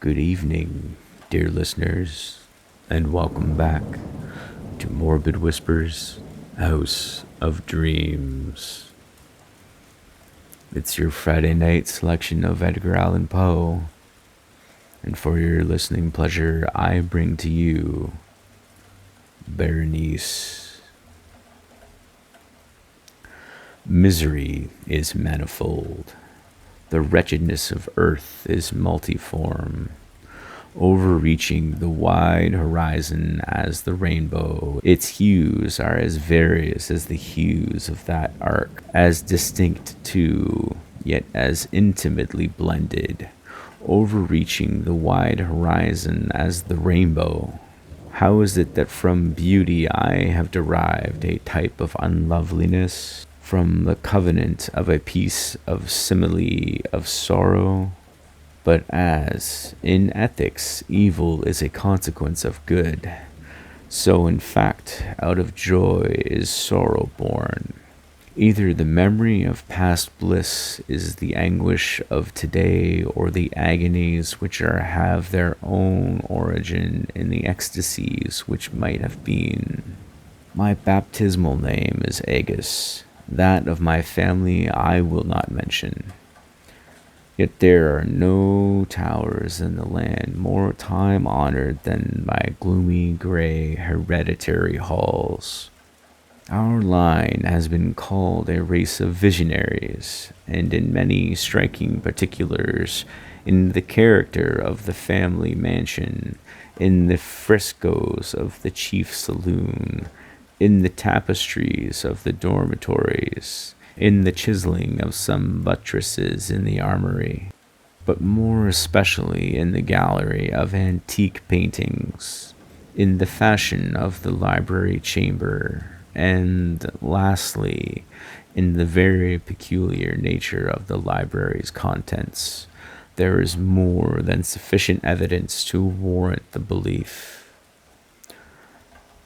Good evening, dear listeners, and welcome back to Morbid Whispers, House of Dreams. It's your Friday night selection of Edgar Allan Poe, and for your listening pleasure, I bring to you Berenice. Misery is manifold. The wretchedness of earth is multiform, overreaching the wide horizon as the rainbow. Its hues are as various as the hues of that arc, as distinct too, yet as intimately blended, overreaching the wide horizon as the rainbow. How is it that from beauty I have derived a type of unloveliness, from the covenant of a piece of simile of sorrow? But as, in ethics, evil is a consequence of good, so in fact, out of joy is sorrow born. Either the memory of past bliss is the anguish of today, or the agonies which have their own origin in the ecstasies which might have been. My baptismal name is Agus. That of my family I will not mention. Yet there are no towers in the land more time-honored than my gloomy gray hereditary halls. Our line has been called a race of visionaries, and in many striking particulars, in the character of the family mansion, in the frescoes of the chief saloon, in the tapestries of the dormitories, in the chiseling of some buttresses in the armory, but more especially in the gallery of antique paintings, in the fashion of the library chamber, and lastly, in the very peculiar nature of the library's contents, there is more than sufficient evidence to warrant the belief.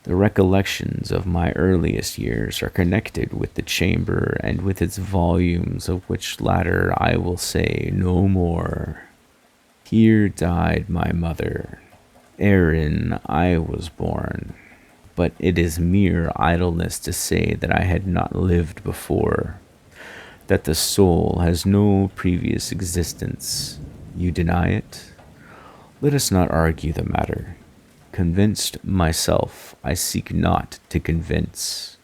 The recollections of my earliest years are connected with the chamber and with its volumes, of which latter I will say no more. Here died my mother. Erin I was born. But it is mere idleness to say that I had not lived before, that the soul has no previous existence. You deny it? Let us not argue the matter. Convinced myself, I seek not to convince.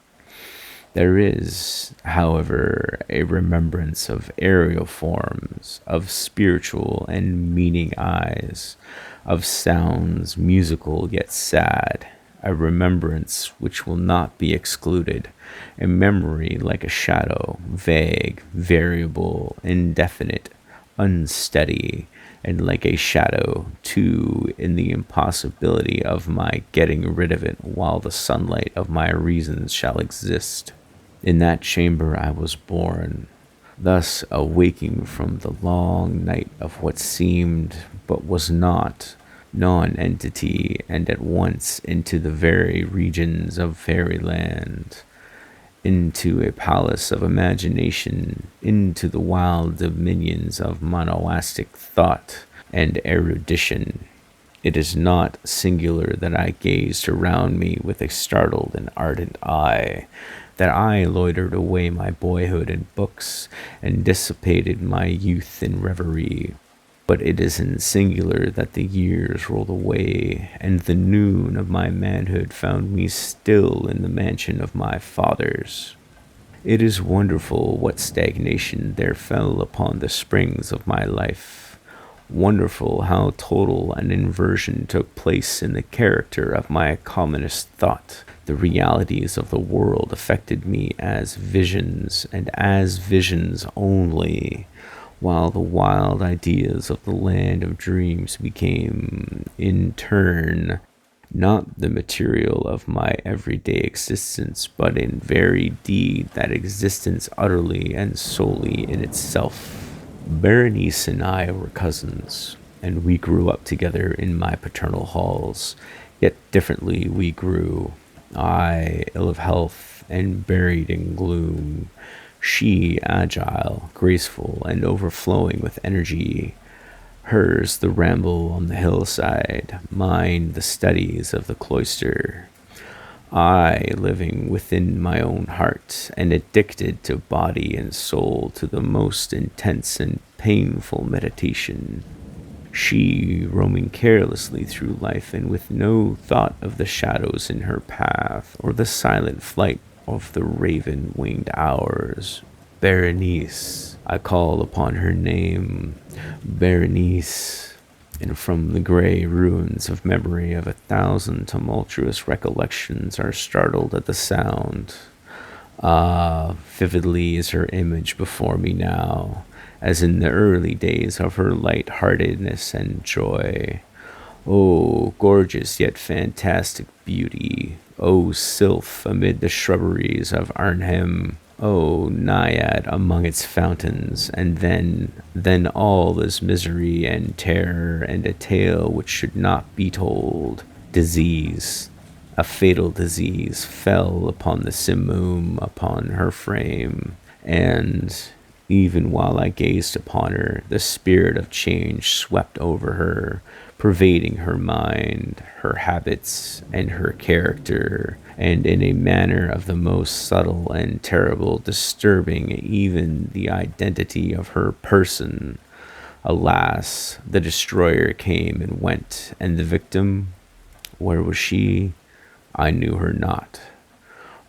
There is, however, a remembrance of aerial forms, of spiritual and meaning eyes, of sounds musical yet sad, a remembrance which will not be excluded, a memory like a shadow, vague, variable, indefinite, unsteady, and like a shadow, too, in the impossibility of my getting rid of it while the sunlight of my reasons shall exist. In that chamber I was born, thus awaking from the long night of what seemed but was not, non-entity, and at once into the very regions of fairyland, into a palace of imagination, into the wild dominions of monoastic thought and erudition. It is not singular that I gazed around me with a startled and ardent eye, that I loitered away my boyhood in books, and dissipated my youth in reverie. But it is in singular that the years rolled away, and the noon of my manhood found me still in the mansion of my fathers. It is wonderful what stagnation there fell upon the springs of my life. Wonderful how total an inversion took place in the character of my commonest thought. The realities of the world affected me as visions, and as visions only, while the wild ideas of the land of dreams became, in turn, not the material of my everyday existence, but in very deed that existence utterly and solely in itself. Berenice and I were cousins, and we grew up together in my paternal halls, yet differently we grew. I, ill of health and buried in gloom, she agile, graceful, and overflowing with energy. Hers the ramble on the hillside, mine the studies of the cloister. I living within my own heart, and addicted to body and soul to the most intense and painful meditation. She roaming carelessly through life and with no thought of the shadows in her path or the silent flight of the raven winged hours. Berenice, I call upon her name, Berenice, and from the gray ruins of memory of 1,000 tumultuous recollections are startled at the sound. Ah, vividly is her image before me now, as in the early days of her light-heartedness and joy. O gorgeous yet fantastic beauty! O sylph amid the shrubberies of Arnhem! O naiad among its fountains! And then all is misery and terror, and a tale which should not be told. Disease, a fatal disease, fell upon the simoom upon her frame, and even while I gazed upon her, the spirit of change swept over her, pervading her mind, her habits, and her character, and in a manner of the most subtle and terrible, disturbing even the identity of her person. Alas, the destroyer came and went, and the victim, where was she? I knew her not,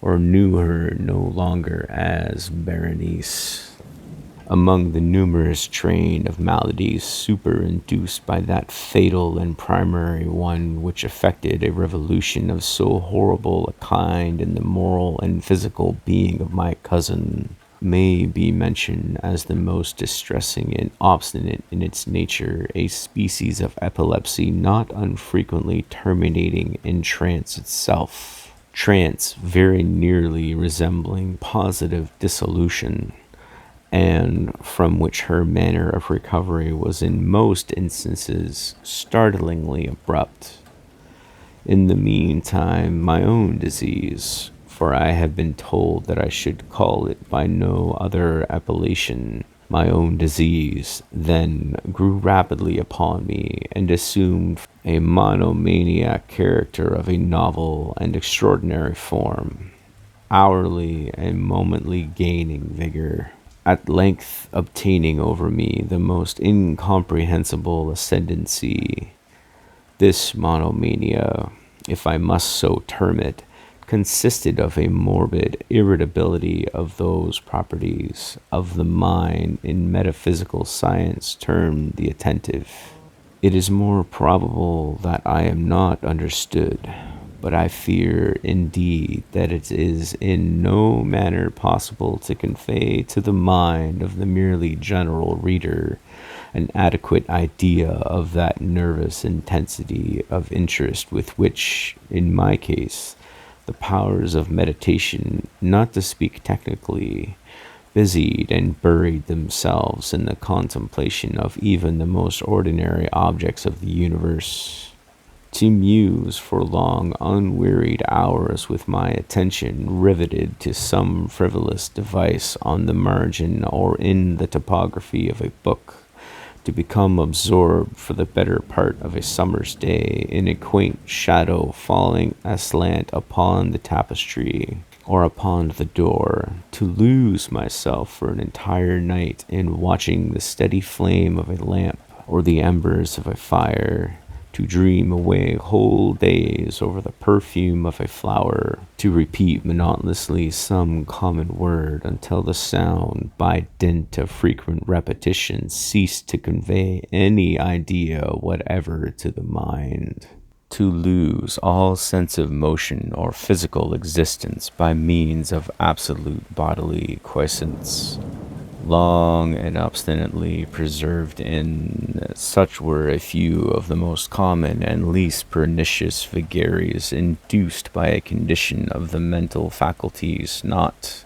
or knew her no longer as Berenice. Among the numerous train of maladies superinduced by that fatal and primary one which effected a revolution of so horrible a kind in the moral and physical being of my cousin, may be mentioned as the most distressing and obstinate in its nature a species of epilepsy not unfrequently terminating in trance itself, trance very nearly resembling positive dissolution, and from which her manner of recovery was in most instances startlingly abrupt. In the meantime, my own disease, for I have been told that I should call it by no other appellation, my own disease then grew rapidly upon me and assumed a monomaniac character of a novel and extraordinary form, hourly and momently gaining vigor, at length obtaining over me the most incomprehensible ascendancy. This monomania, if I must so term it, consisted of a morbid irritability of those properties of the mind in metaphysical science termed the attentive. It is more probable that I am not understood, but I fear indeed that it is in no manner possible to convey to the mind of the merely general reader an adequate idea of that nervous intensity of interest with which, in my case, the powers of meditation, not to speak technically, busied and buried themselves in the contemplation of even the most ordinary objects of the universe. To muse for long, unwearied hours with my attention riveted to some frivolous device on the margin or in the topography of a book, to become absorbed for the better part of a summer's day in a quaint shadow falling aslant upon the tapestry or upon the door, to lose myself for an entire night in watching the steady flame of a lamp or the embers of a fire, to dream away whole days over the perfume of a flower, to repeat monotonously some common word until the sound, by dint of frequent repetition, ceased to convey any idea whatever to the mind, to lose all sense of motion or physical existence by means of absolute bodily quiescence, long and obstinately preserved in. Such were a few of the most common and least pernicious vagaries induced by a condition of the mental faculties not,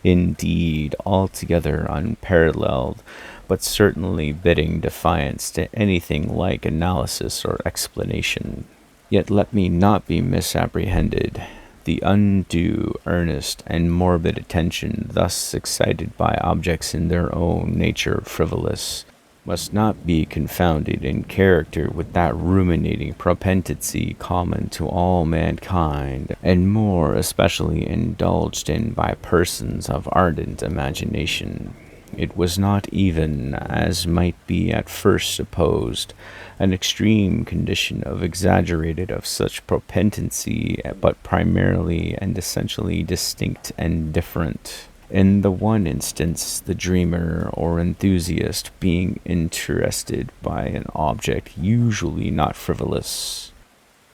indeed, altogether unparalleled, but certainly bidding defiance to anything like analysis or explanation. Yet let me not be misapprehended. The undue, earnest, and morbid attention thus excited by objects in their own nature frivolous, must not be confounded in character with that ruminating propensity common to all mankind, and more especially indulged in by persons of ardent imagination. It was not even, as might be at first supposed, an extreme condition of exaggerated of such propensity, but primarily and essentially distinct and different. In the one instance, the dreamer or enthusiast being interested by an object usually not frivolous,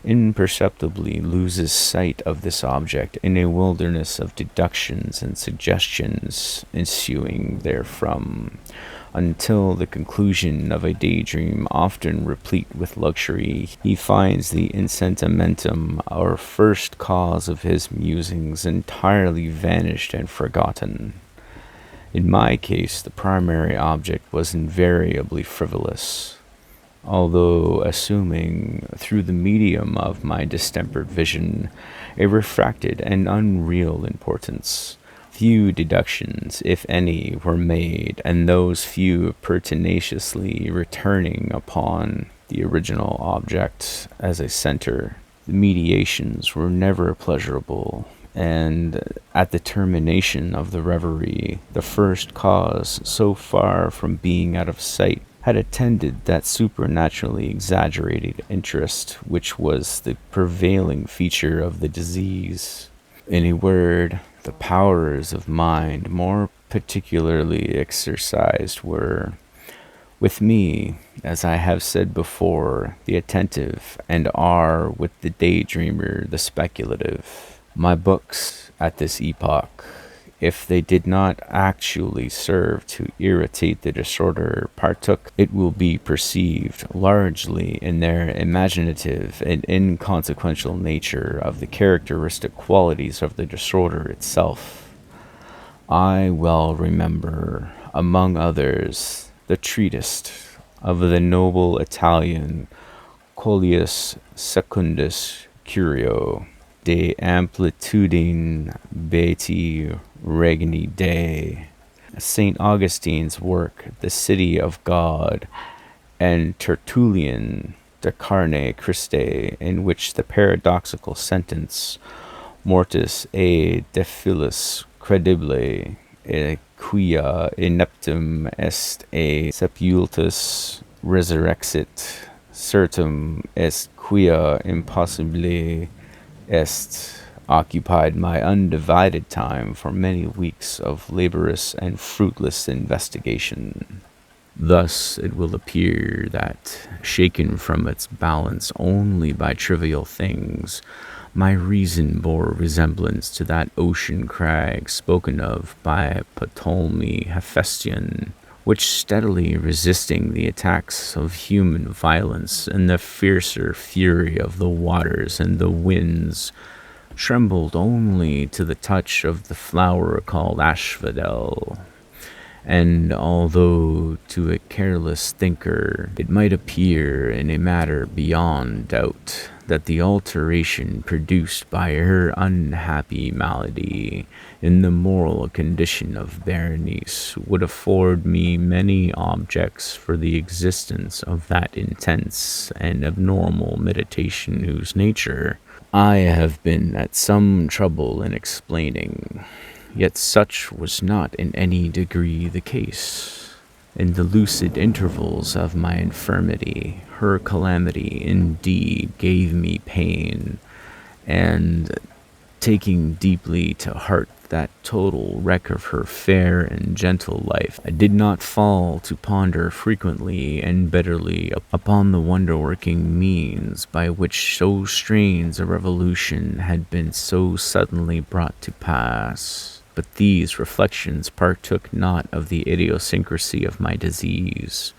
imperceptibly loses sight of this object in a wilderness of deductions and suggestions ensuing therefrom, until the conclusion of a daydream often replete with luxury, he finds the insentimentum or first cause of his musings entirely vanished and forgotten. In my case, the primary object was invariably frivolous, although assuming, through the medium of my distempered vision, a refracted and unreal importance. Few deductions, if any, were made, and those few pertinaciously returning upon the original object as a center. The mediations were never pleasurable, and at the termination of the reverie, the first cause, so far from being out of sight, had attended that supernaturally exaggerated interest which was the prevailing feature of the disease. In a word, the powers of mind more particularly exercised were, with me, as I have said before, the attentive, and are, with the daydreamer, the speculative. My books, at this epoch, if they did not actually serve to irritate the disorder, partook, it will be perceived, largely in their imaginative and inconsequential nature of the characteristic qualities of the disorder itself. I well remember, among others, the treatise of the noble Italian Coelius Secundus Curio, De amplitudine beati regni Dei, St. Augustine's work, The City of God, and Tertullian De Carne Christi, in which the paradoxical sentence, mortis e defilis credibile, e quia ineptum est e sepultus resurrexit, certum est quia impossibile est, occupied my undivided time for many weeks of laborious and fruitless investigation. Thus it will appear that, shaken from its balance only by trivial things, my reason bore resemblance to that ocean crag spoken of by Ptolemy Hephaestion, which, steadily resisting the attacks of human violence and the fiercer fury of the waters and the winds, trembled only to the touch of the flower called asphodel. And although to a careless thinker it might appear in a matter beyond doubt that the alteration produced by her unhappy malady in the moral condition of Berenice would afford me many objects for the existence of that intense and abnormal meditation whose nature I have been at some trouble in explaining, yet such was not in any degree the case. In the lucid intervals of my infirmity, her calamity indeed gave me pain, and taking deeply to heart that total wreck of her fair and gentle life, I did not fall to ponder frequently and bitterly upon the wonder-working means by which so strange a revolution had been so suddenly brought to pass. But these reflections partook not of the idiosyncrasy of my disease,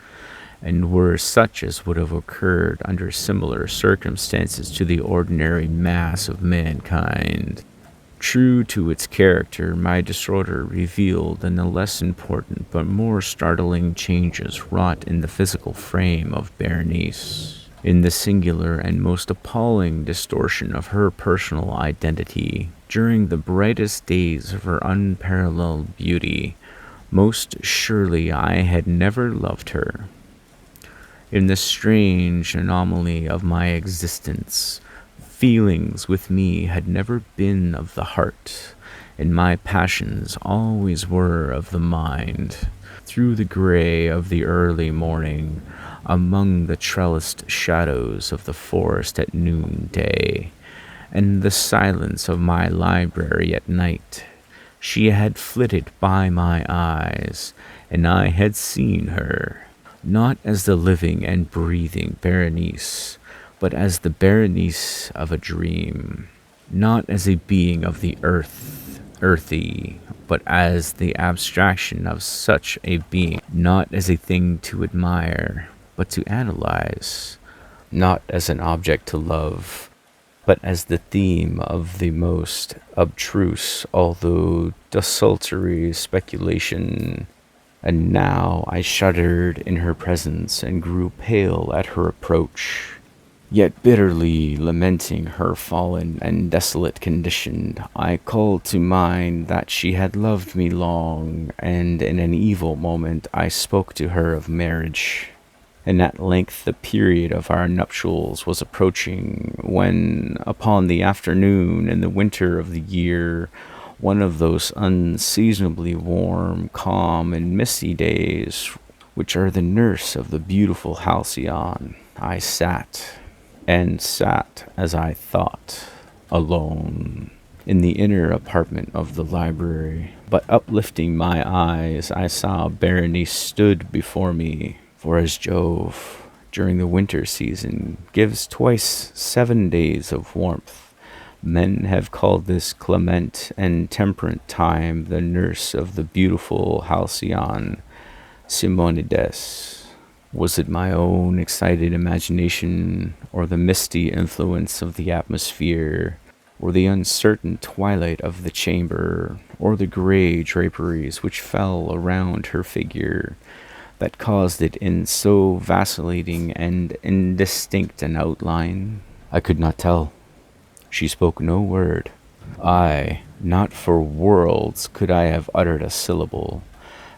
and were such as would have occurred under similar circumstances to the ordinary mass of mankind. True to its character, my disorder revealed in the less important but more startling changes wrought in the physical frame of Berenice, in the singular and most appalling distortion of her personal identity. During the brightest days of her unparalleled beauty, most surely I had never loved her. In this strange anomaly of my existence, feelings with me had never been of the heart, and my passions always were of the mind. Through the gray of the early morning, among the trellised shadows of the forest at noonday, and the silence of my library at night, she had flitted by my eyes, and I had seen her, not as the living and breathing Berenice, but as the Berenice of a dream, not as a being of the earth, earthy, but as the abstraction of such a being, not as a thing to admire, but to analyze, not as an object to love, but as the theme of the most abstruse, although desultory speculation. And now I shuddered in her presence and grew pale at her approach. Yet bitterly lamenting her fallen and desolate condition, I called to mind that she had loved me long, and in an evil moment I spoke to her of marriage. And at length the period of our nuptials was approaching, when, upon the afternoon in the winter of the year, one of those unseasonably warm, calm, and misty days which are the nurse of the beautiful halcyon, I sat, as I thought, alone, in the inner apartment of the library. But uplifting my eyes, I saw Berenice stood before me. For as Jove, during the winter season, gives twice 7 days of warmth, men have called this clement and temperate time the nurse of the beautiful halcyon, Simonides. Was it my own excited imagination, or the misty influence of the atmosphere, or the uncertain twilight of the chamber, or the gray draperies which fell around her figure, that caused it in so vacillating and indistinct an outline? I could not tell. She spoke no word. Not for worlds could I have uttered a syllable.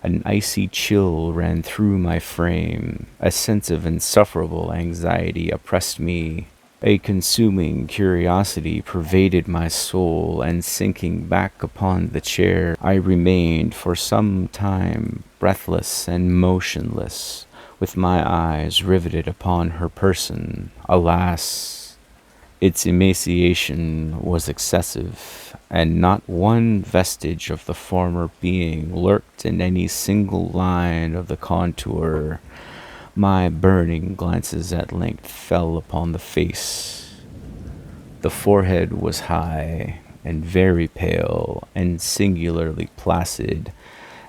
An icy chill ran through my frame. A sense of insufferable anxiety oppressed me. A consuming curiosity pervaded my soul, and sinking back upon the chair, I remained for some time breathless and motionless, with my eyes riveted upon her person. Alas, its emaciation was excessive, and not one vestige of the former being lurked in any single line of the contour. My burning glances at length fell upon the face. The forehead was high, and very pale, and singularly placid,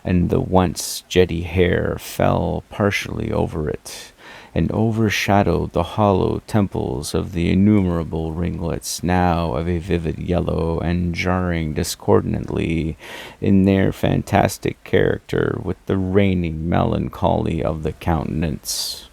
and the once jetty hair fell partially over it, and overshadowed the hollow temples of the innumerable ringlets, now of a vivid yellow, and jarring discordantly in their fantastic character with the reigning melancholy of the countenance.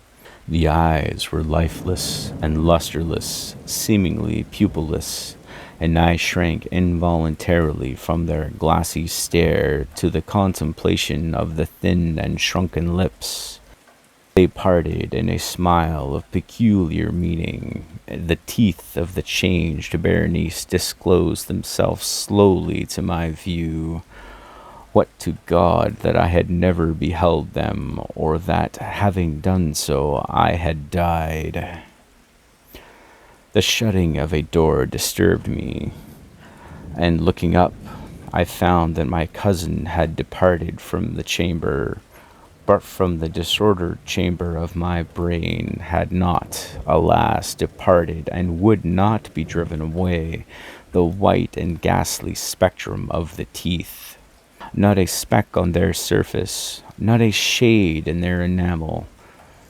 The eyes were lifeless and lustreless, seemingly pupilless, and I shrank involuntarily from their glassy stare to the contemplation of the thin and shrunken lips. They parted in a smile of peculiar meaning. The teeth of the changed Berenice disclosed themselves slowly to my view. What to God that I had never beheld them, or that, having done so, I had died. The shutting of a door disturbed me, and looking up, I found that my cousin had departed from the chamber, but from the disordered chamber of my brain had not, alas, departed, and would not be driven away, the white and ghastly spectrum of the teeth. Not a speck on their surface, not a shade in their enamel,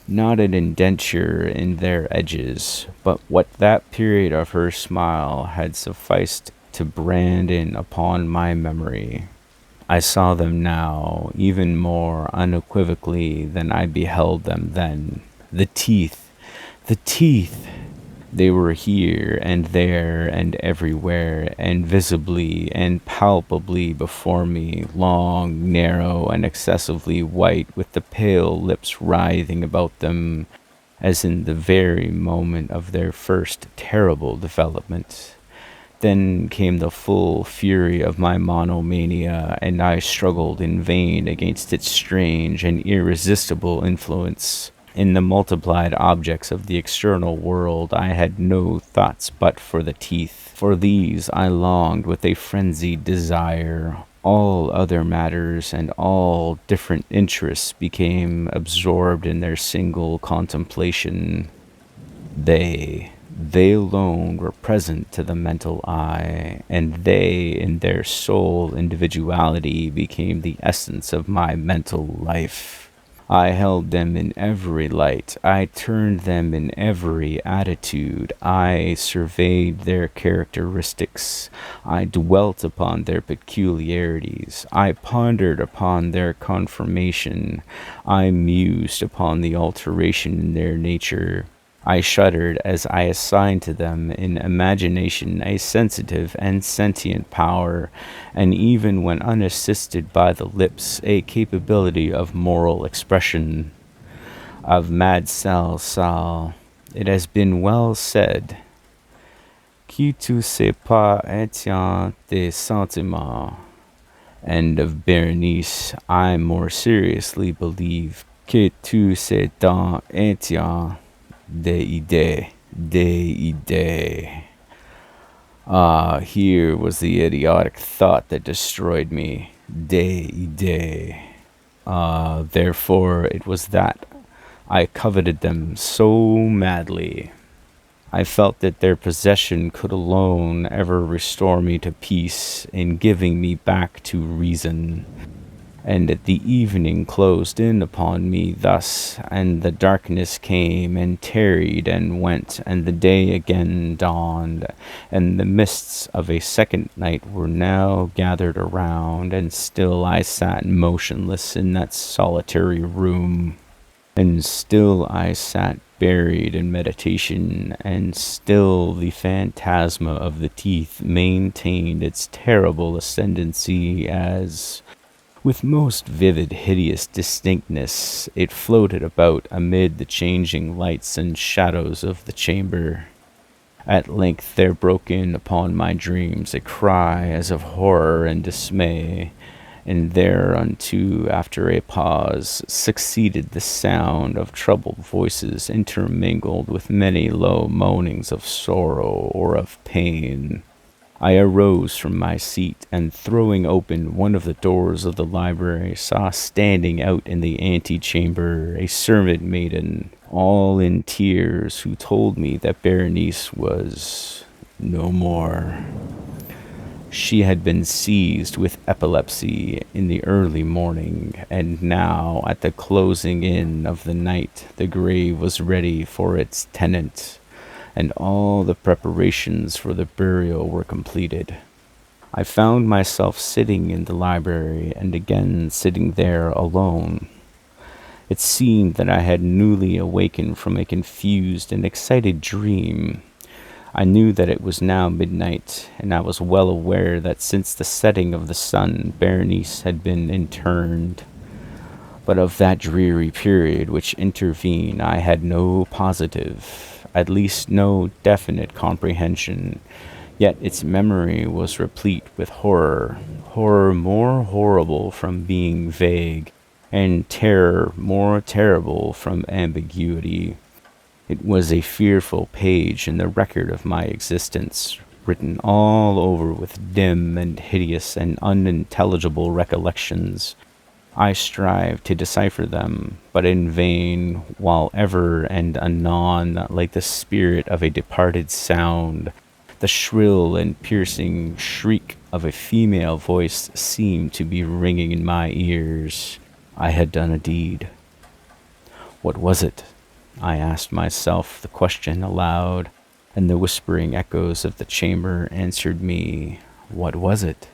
not an indenture in their edges, but what that period of her smile had sufficed to brand in upon my memory. I saw them now even more unequivocally than I beheld them then. The teeth! The teeth! They were here and there and everywhere, and visibly and palpably before me, long, narrow, and excessively white, with the pale lips writhing about them, as in the very moment of their first terrible development. Then came the full fury of my monomania, and I struggled in vain against its strange and irresistible influence. In the multiplied objects of the external world, I had no thoughts but for the teeth. For these I longed with a frenzied desire. All other matters and all different interests became absorbed in their single contemplation. They alone were present to the mental eye, and they, in their sole individuality, became the essence of my mental life. I held them in every light. I turned them in every attitude. I surveyed their characteristics. I dwelt upon their peculiarities. I pondered upon their conformation. I mused upon the alteration in their nature. I shuddered as I assigned to them in imagination a sensitive and sentient power, and even when unassisted by the lips, a capability of moral expression. Of Mad Sal Sal, it has been well said, "Qui tu sais pas étient des sentiments," and of Berenice, I more seriously believe que tu sais tant étient des idées. Ah, here was the idiotic thought that destroyed me. Des idées. Ah, therefore it was that I coveted them so madly. I felt that their possession could alone ever restore me to peace in giving me back to reason. And the evening closed in upon me thus, and the darkness came and tarried and went, and the day again dawned, and the mists of a second night were now gathered around, and still I sat motionless in that solitary room, and still I sat buried in meditation, and still the phantasma of the teeth maintained its terrible ascendancy as, with most vivid, hideous distinctness, it floated about amid the changing lights and shadows of the chamber. At length there broke in upon my dreams a cry as of horror and dismay, and thereunto, after a pause, succeeded the sound of troubled voices intermingled with many low moanings of sorrow or of pain. I arose from my seat, and throwing open one of the doors of the library, saw standing out in the antechamber a servant maiden, all in tears, who told me that Berenice was no more. She had been seized with epilepsy in the early morning, and now, at the closing in of the night, the grave was ready for its tenant, and all the preparations for the burial were completed. I found myself sitting in the library, and again sitting there alone. It seemed that I had newly awakened from a confused and excited dream. I knew that it was now midnight, and I was well aware that since the setting of the sun, Berenice had been interned. But of that dreary period which intervened I had no positive, at least no definite comprehension, yet its memory was replete with horror more horrible from being vague, and terror more terrible from ambiguity. It was a fearful page in the record of my existence, written all over with dim and hideous and unintelligible recollections. I strive to decipher them, but in vain, while ever and anon, like the spirit of a departed sound, the shrill and piercing shriek of a female voice seemed to be ringing in my ears. I had done a deed. What was it? I asked myself the question aloud, and the whispering echoes of the chamber answered me. What was it?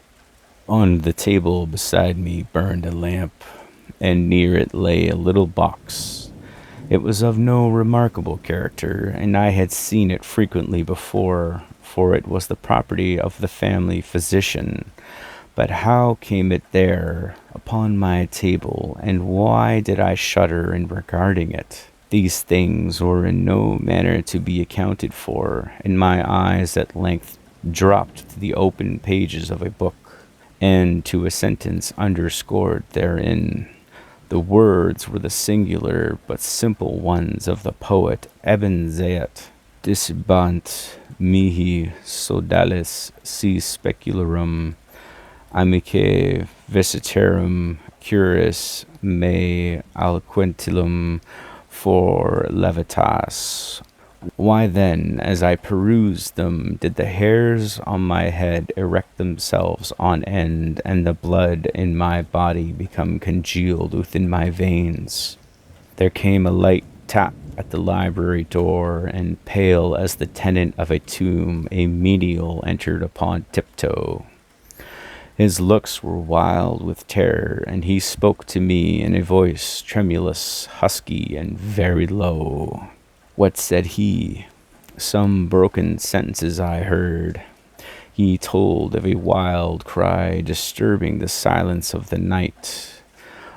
On the table beside me burned a lamp, and near it lay a little box. It was of no remarkable character, and I had seen it frequently before, for it was the property of the family physician. But how came it there, upon my table, and why did I shudder in regarding it? These things were in no manner to be accounted for, and my eyes at length dropped to the open pages of a book, and to a sentence underscored therein. The words were the singular but simple ones of the poet Ebn Zayat. Disbant mihi sodalis si specularum amice visitarum curis me alquentilum for levitas. Why then, as I perused them, did the hairs on my head erect themselves on end, and the blood in my body become congealed within my veins? There came a light tap at the library door, and pale as the tenant of a tomb, a menial entered upon tiptoe. His looks were wild with terror, and he spoke to me in a voice tremulous, husky, and very low. What said he? Some broken sentences I heard. He told of a wild cry disturbing the silence of the night,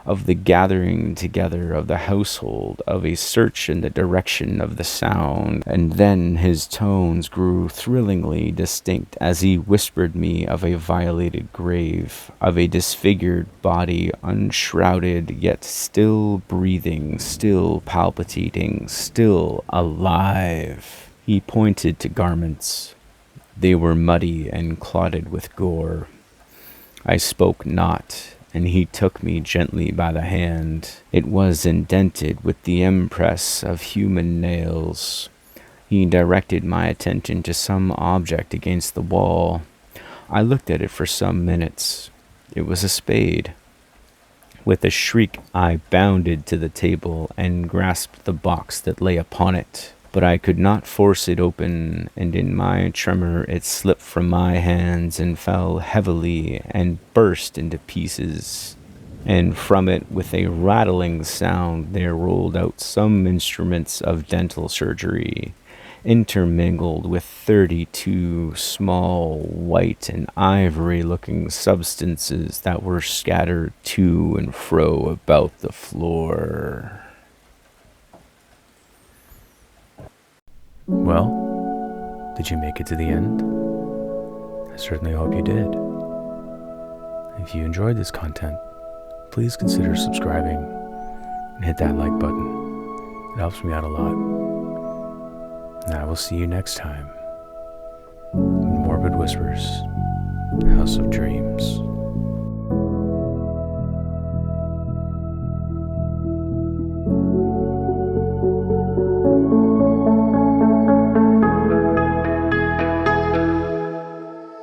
of the gathering together of the household, of a search in the direction of the sound, and then his tones grew thrillingly distinct as he whispered me of a violated grave, of a disfigured body, unshrouded, yet still breathing, still palpitating, still alive. He pointed to garments. They were muddy and clotted with gore. I spoke not, and he took me gently by the hand. It was indented with the impress of human nails. He directed my attention to some object against the wall. I looked at it for some minutes. It was a spade. With a shriek, I bounded to the table and grasped the box that lay upon it. But I could not force it open, and in my tremor it slipped from my hands and fell heavily and burst into pieces. And from it, with a rattling sound, there rolled out some instruments of dental surgery, intermingled with 32 small white and ivory-looking substances that were scattered to and fro about the floor. Well, did you make it to the end? I certainly hope you did. If you enjoyed this content, please consider subscribing and hit that like button. It helps me out a lot. And I will see you next time in Morbid Whispers, House of Dreams.